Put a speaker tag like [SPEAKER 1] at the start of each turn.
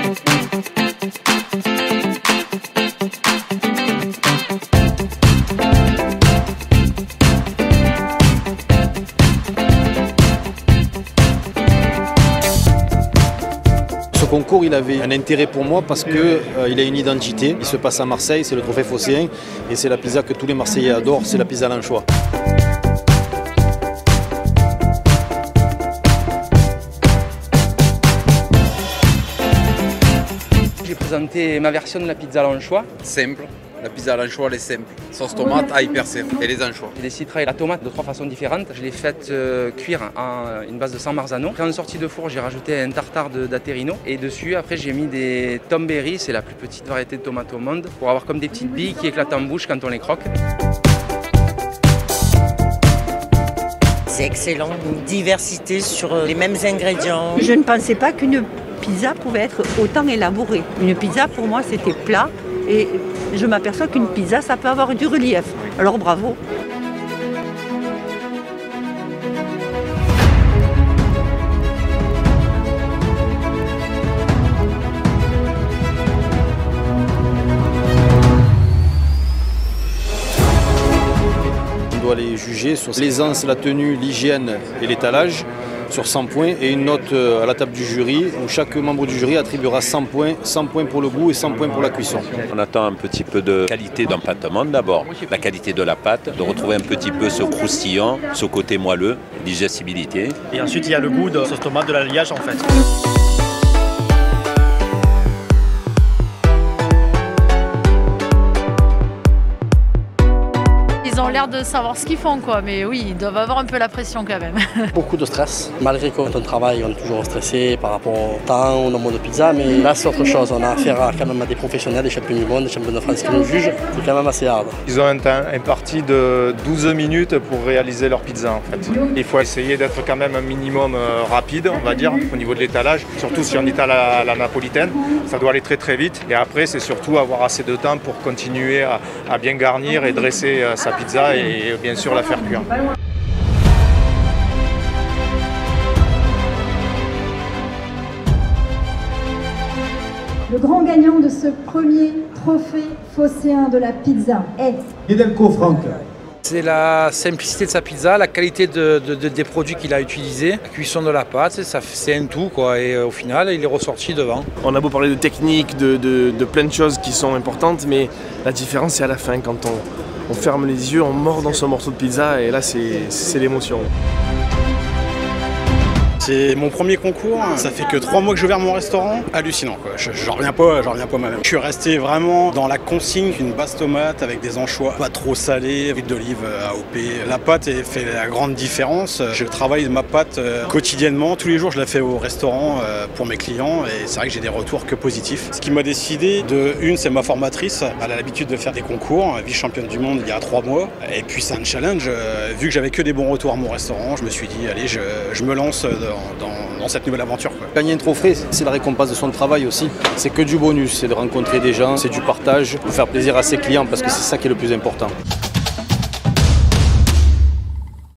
[SPEAKER 1] Ce concours, il avait un intérêt pour moi parce qu'il a une identité. Il se passe à Marseille, c'est le trophée phocéen et c'est la pizza que tous les Marseillais adorent, c'est la pizza à l'anchois.
[SPEAKER 2] J'ai présenté ma version de la pizza à l'anchois.
[SPEAKER 3] Simple. La pizza à l'anchois, elle est simple. Sauce tomate, ail percé et les anchois.
[SPEAKER 2] J'ai décidé la tomate de 3 façons différentes. Je l'ai faite cuire en une base de San Marzano. Après, en sortie de four, j'ai rajouté un tartare d'Aterino. Et dessus, après, j'ai mis des Tom Berry, c'est la plus petite variété de tomates au monde, pour avoir comme des petites billes qui éclatent en bouche quand on les croque.
[SPEAKER 4] C'est excellent, une diversité sur les mêmes ingrédients.
[SPEAKER 5] Je ne pensais pas qu'une pizza pouvait être autant élaborée. Une pizza, pour moi, c'était plat. Et je m'aperçois qu'une pizza, ça peut avoir du relief. Alors bravo.
[SPEAKER 1] On doit les juger sur l'aisance, la tenue, l'hygiène et l'étalage sur 100 points et une note à la table du jury où chaque membre du jury attribuera 100 points pour le goût et 100 points pour la cuisson.
[SPEAKER 6] On attend un petit peu de qualité d'empattement d'abord, la qualité de la pâte, de retrouver un petit peu ce croustillant, ce côté moelleux, digestibilité.
[SPEAKER 7] Et ensuite il y a le goût de sauce tomate, de l'alliage en fait.
[SPEAKER 8] Ils ont l'air de savoir ce qu'ils font, quoi. Mais oui, ils doivent avoir un peu la pression quand même.
[SPEAKER 9] Beaucoup de stress. Malgré qu'on travaille, on est toujours stressé par rapport au temps, au nombre de pizzas. Mais là, c'est autre chose. On a affaire quand même à des professionnels, des champions du monde, des champions de France qui nous jugent. C'est quand même assez hard.
[SPEAKER 10] Ils ont un parti de 12 minutes pour réaliser leur pizza en fait. Il faut essayer d'être quand même un minimum rapide, on va dire, au niveau de l'étalage. Surtout si on étale à la napolitaine, ça doit aller très très vite. Et après, c'est surtout avoir assez de temps pour continuer à bien garnir et dresser sa pizza et bien sûr la faire cuire.
[SPEAKER 11] Le grand gagnant de ce premier trophée phocéen de la pizza est
[SPEAKER 12] Nedelko Franck.
[SPEAKER 13] C'est la simplicité de sa pizza, la qualité des produits qu'il a utilisés, la cuisson de la pâte, c'est un tout quoi. Et au final, il est ressorti devant.
[SPEAKER 14] On a beau parler de technique, de plein de choses qui sont importantes, mais la différence c'est à la fin quand on ferme les yeux, on mord dans ce morceau de pizza et là c'est l'émotion.
[SPEAKER 15] C'est mon premier concours, ça fait que 3 mois que j'ai ouvert mon restaurant. Hallucinant quoi, j'en reviens pas moi-même. Je suis resté vraiment dans la consigne, une base tomate avec des anchois pas trop salés, huile d'olive AOP. La pâte fait la grande différence. Je travaille ma pâte quotidiennement, tous les jours je la fais au restaurant pour mes clients et c'est vrai que j'ai des retours que positifs. Ce qui m'a décidé, c'est ma formatrice, elle a l'habitude de faire des concours, vice-championne du monde il y a 3 mois. Et puis c'est un challenge, vu que j'avais que des bons retours à mon restaurant, je me suis dit allez je me lance dans cette nouvelle aventure, quoi.
[SPEAKER 1] Gagner un trophée, c'est la récompense de son travail aussi. C'est que du bonus, c'est de rencontrer des gens, c'est du partage, de faire plaisir à ses clients parce que c'est ça qui est le plus important.